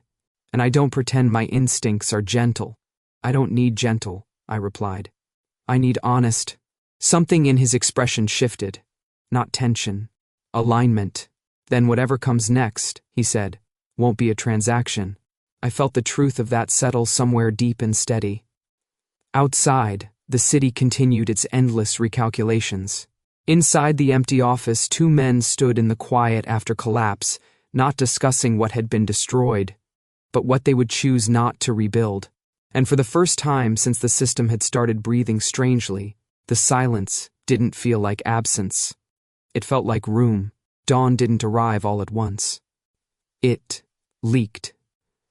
And I don't pretend my instincts are gentle. I don't need gentle, I replied. I need honest. Something in his expression shifted. Not tension. Alignment. Then whatever comes next, he said, won't be a transaction. I felt the truth of that settle somewhere deep and steady. Outside, the city continued its endless recalculations. Inside the empty office, two men stood in the quiet after collapse, not discussing what had been destroyed, but what they would choose not to rebuild. And for the first time since the system had started breathing strangely, the silence didn't feel like absence. It felt like room. Dawn didn't arrive all at once. It leaked.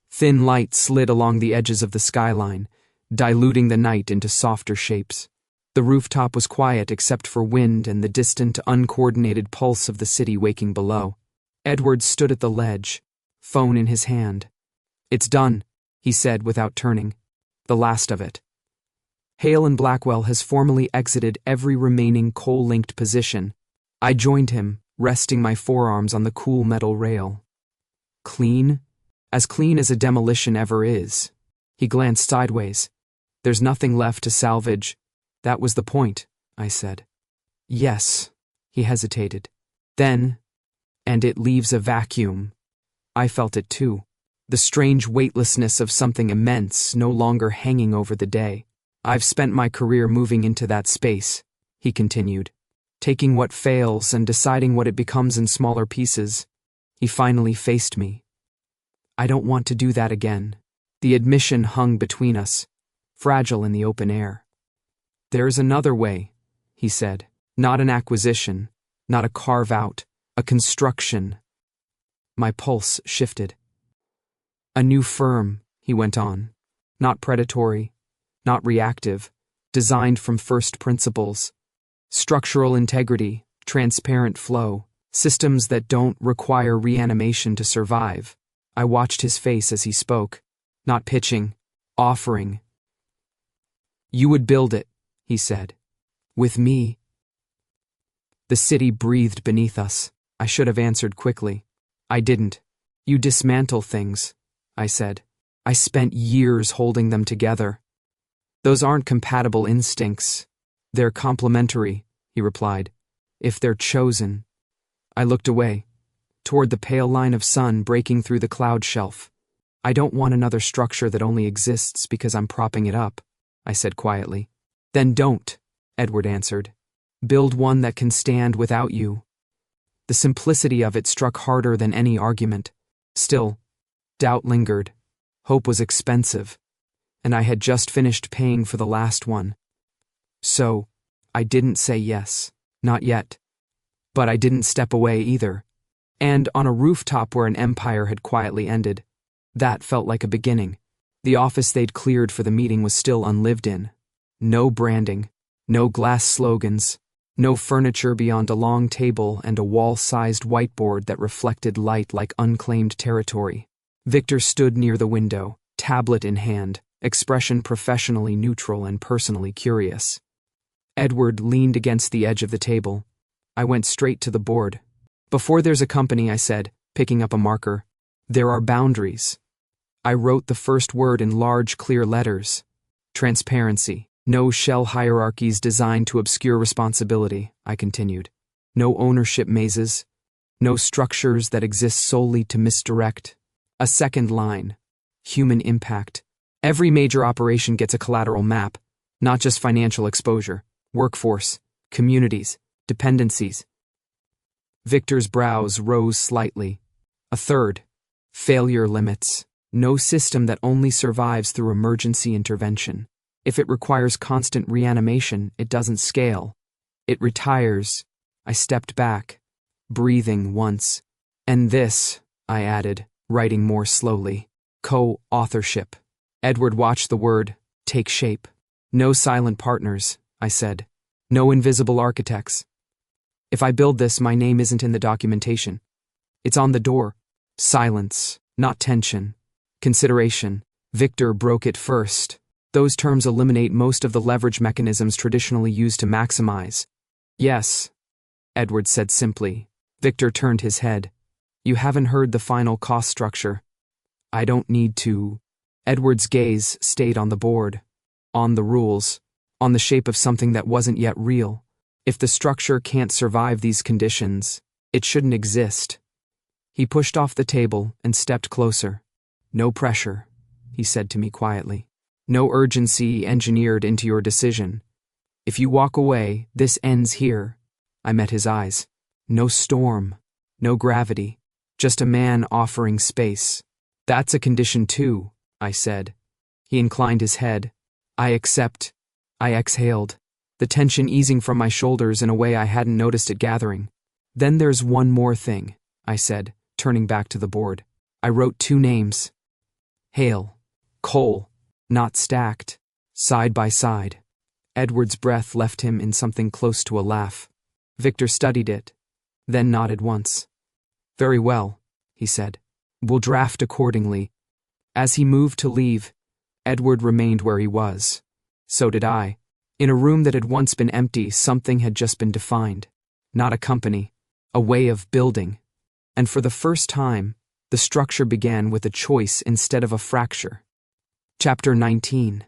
Thin light slid along the edges of the skyline, diluting the night into softer shapes. The rooftop was quiet except for wind and the distant, uncoordinated pulse of the city waking below. Edward stood at the ledge, phone in his hand. It's done, he said without turning. The last of it. Hale and Blackwell has formally exited every remaining coal-linked position. I joined him, resting my forearms on the cool metal rail. Clean? As clean as a demolition ever is. He glanced sideways. There's nothing left to salvage. That was the point, I said. Yes, he hesitated. Then, and it leaves a vacuum. I felt it too. the strange weightlessness of something immense no longer hanging over the day. I've spent my career moving into that space, he continued, taking what fails and deciding what it becomes in smaller pieces. He finally faced me. I don't want to do that again. The admission hung between us, fragile in the open air. There's another way, he said. Not an acquisition, not a carve-out, a construction. My pulse shifted. A new firm, he went on. Not predatory, not reactive, designed from first principles. Structural integrity, transparent flow, systems that don't require reanimation to survive. I watched his face as he spoke. Not pitching, offering. You would build it, he said. With me. The city breathed beneath us. I should have answered quickly. I didn't. You dismantle things, I said. I spent years holding them together. Those aren't compatible instincts. They're complementary, he replied. If they're chosen. I looked away, toward the pale line of sun breaking through the cloud shelf. I don't want another structure that only exists because I'm propping it up, I said quietly. Then don't, Edward answered. Build one that can stand without you. The simplicity of it struck harder than any argument. Still, doubt lingered. Hope was expensive, and I had just finished paying for the last one. So, I didn't say yes, not yet. But I didn't step away either. And on a rooftop where an empire had quietly ended, that felt like a beginning. The office they'd cleared for the meeting was still unlived in. No branding, no glass slogans, no furniture beyond a long table and a wall-sized whiteboard that reflected light like unclaimed territory. Victor stood near the window, tablet in hand, expression professionally neutral and personally curious. Edward leaned against the edge of the table. I went straight to the board. Before there's a company, I said, picking up a marker, there are boundaries. I wrote the first word in large, clear letters. Transparency. No shell hierarchies designed to obscure responsibility, I continued. No ownership mazes. No structures that exist solely to misdirect. A second line. Human impact. Every major operation gets a collateral map, not just financial exposure, workforce, communities, dependencies. Victor's brows rose slightly. A third. Failure limits. No system that only survives through emergency intervention. If it requires constant reanimation, it doesn't scale. It retires. I stepped back, breathing once. And this, I added, writing more slowly. Co-authorship. Edward watched the word take shape. No silent partners, I said. No invisible architects. If I build this, my name isn't in the documentation. It's on the door. Silence, not tension. Consideration. Victor broke it first. Those terms eliminate most of the leverage mechanisms traditionally used to maximize. Yes, Edward said simply. Victor turned his head. You haven't heard the final cost structure. I don't need to. Edward's gaze stayed on the board. On the rules. On the shape of something that wasn't yet real. If the structure can't survive these conditions, it shouldn't exist. He pushed off the table and stepped closer. No pressure, he said to me quietly. No urgency engineered into your decision. If you walk away, this ends here. I met his eyes. No storm, no gravity, just a man offering space. That's a condition too, I said. He inclined his head. I accept. I exhaled, the tension easing from my shoulders in a way I hadn't noticed it gathering. Then there's one more thing, I said, turning back to the board. I wrote 2 names. Hale. Cole. Not stacked. Side by side. Edward's breath left him in something close to a laugh. Victor studied it, then nodded once. Very well, he said. We'll draft accordingly. As he moved to leave, Edward remained where he was. So did I. In a room that had once been empty, something had just been defined. Not a company, a way of building. And for the first time, the structure began with a choice instead of a fracture. Chapter 19.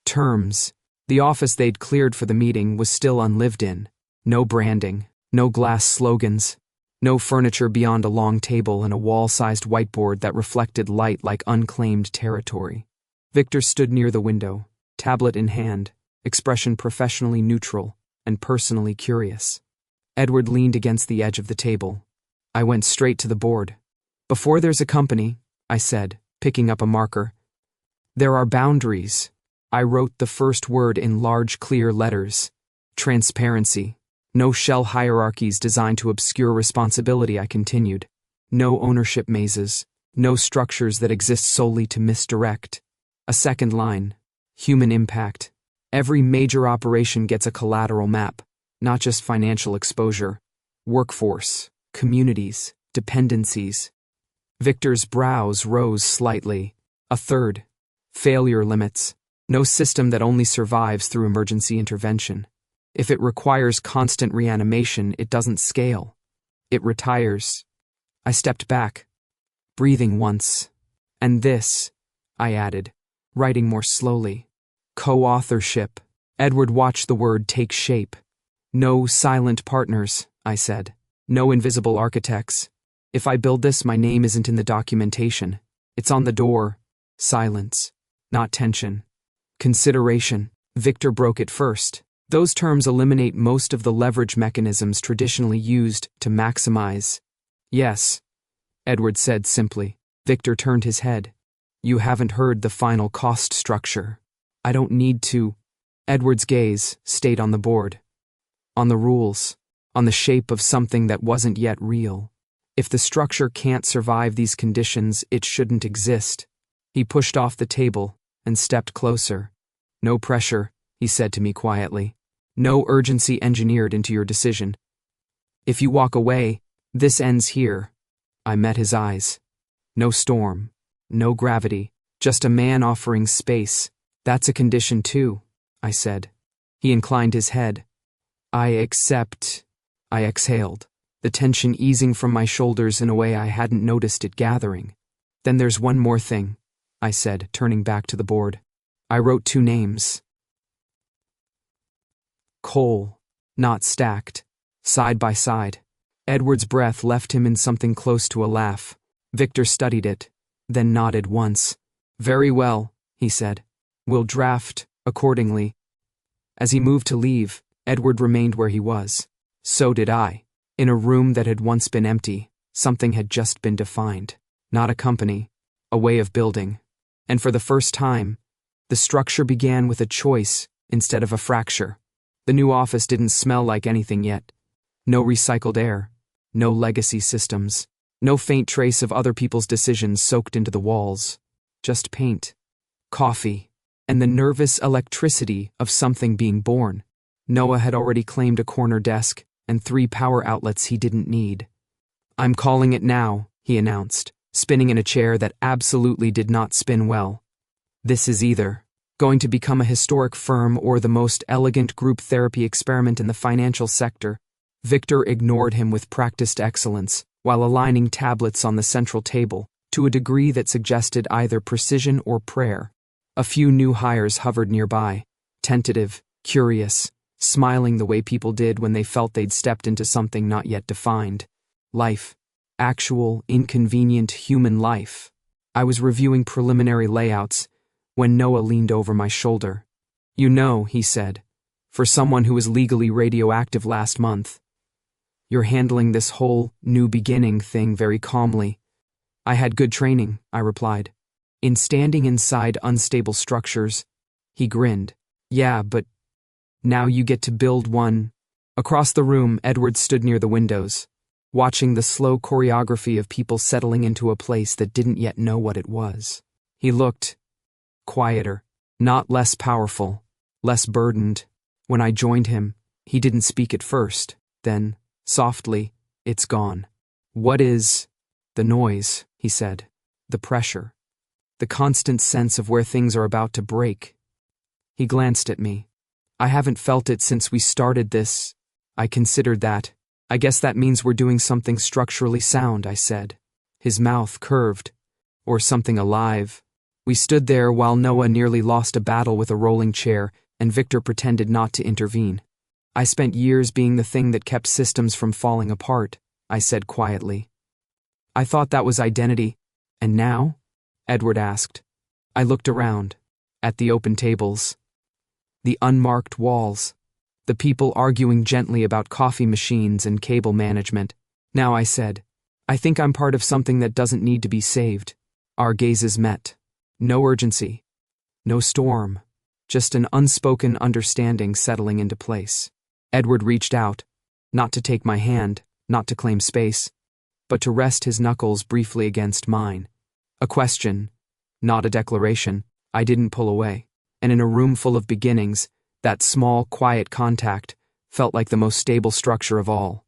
Terms. The office they'd cleared for the meeting was still unlived in. No branding, no glass slogans, No furniture beyond a long table and a wall-sized whiteboard that reflected light like unclaimed territory. Victor stood near the window, tablet in hand, expression professionally neutral and personally curious. Edward leaned against the edge of the table. I went straight to the board. Before there's a company, I said, picking up a marker, there are boundaries. I wrote the first word in large, clear letters. Transparency. No shell hierarchies designed to obscure responsibility, I continued. No ownership mazes. No structures that exist solely to misdirect. A second line. Human impact. Every major operation gets a collateral map, not just financial exposure. Workforce, communities, dependencies. Victor's brows rose slightly. A third. Failure limits. No system that only survives through emergency intervention. If it requires constant reanimation, it doesn't scale. It retires. I stepped back, breathing once. And this, I added, writing more slowly. Co-authorship. Edward watched the word take shape. No silent partners, I said. No invisible architects. If I build this, my name isn't in the documentation. It's on the door. Silence. Not tension. Consideration. Victor broke it first. Those terms eliminate most of the leverage mechanisms traditionally used to maximize. Yes, Edward said simply. Victor turned his head. You haven't heard the final cost structure. I don't need to. Edward's gaze stayed on the board. On the rules. On the shape of something that wasn't yet real. If the structure can't survive these conditions, it shouldn't exist. He pushed off the table and stepped closer. No pressure, he said to me quietly. No urgency engineered into your decision. If you walk away, this ends here. I met his eyes. No storm, no gravity, just a man offering space. That's a condition too, I said. He inclined his head. I accept. I exhaled, the tension easing from my shoulders in a way I hadn't noticed it gathering. Then there's one more thing, I said, turning back to the board. I wrote 2 names. Cole, not stacked, side by side. Edward's breath left him in something close to a laugh. Victor studied it, then nodded once. Very well, he said. We'll draft accordingly. As he moved to leave, Edward remained where he was. So did I. In a room that had once been empty, something had just been defined. Not a company, a way of building. And for the first time, the structure began with a choice instead of a fracture. The new office didn't smell like anything yet. No recycled air, no legacy systems, no faint trace of other people's decisions soaked into the walls. Just paint, coffee, and the nervous electricity of something being born. Noah had already claimed a corner desk and 3 power outlets he didn't need. I'm calling it now, he announced, spinning in a chair that absolutely did not spin well. This is either going to become a historic firm or the most elegant group therapy experiment in the financial sector. Victor ignored him with practiced excellence, while aligning tablets on the central table to a degree that suggested either precision or prayer. A few new hires hovered nearby, tentative, curious, smiling the way people did when they felt they'd stepped into something not yet defined. Life. Actual, inconvenient human life. I was reviewing preliminary layouts when Noah leaned over my shoulder. You know, he said, for someone who was legally radioactive last month, you're handling this whole new beginning thing very calmly. I had good training, I replied. In standing inside unstable structures. He grinned. Yeah, but now you get to build one. Across the room, Edward stood near the windows, watching the slow choreography of people settling into a place that didn't yet know what it was. He looked quieter, not less powerful, less burdened. When I joined him, he didn't speak at first. Then, softly, it's gone. What is the noise, he said. The pressure. The constant sense of where things are about to break. He glanced at me. I haven't felt it since we started this. I considered that. I guess that means we're doing something structurally sound, I said. His mouth curved. Or something alive. We stood there while Noah nearly lost a battle with a rolling chair, and Victor pretended not to intervene. I spent years being the thing that kept systems from falling apart, I said quietly. I thought that was identity. And now? Edward asked. I looked around. At the open tables. The unmarked walls. The people arguing gently about coffee machines and cable management. Now I said, I think I'm part of something that doesn't need to be saved. Our gazes met. No urgency. No storm. Just an unspoken understanding settling into place. Edward reached out, not to take my hand, not to claim space, but to rest his knuckles briefly against mine. A question, not a declaration. I didn't pull away. And in a room full of beginnings, that small, quiet contact felt like the most stable structure of all.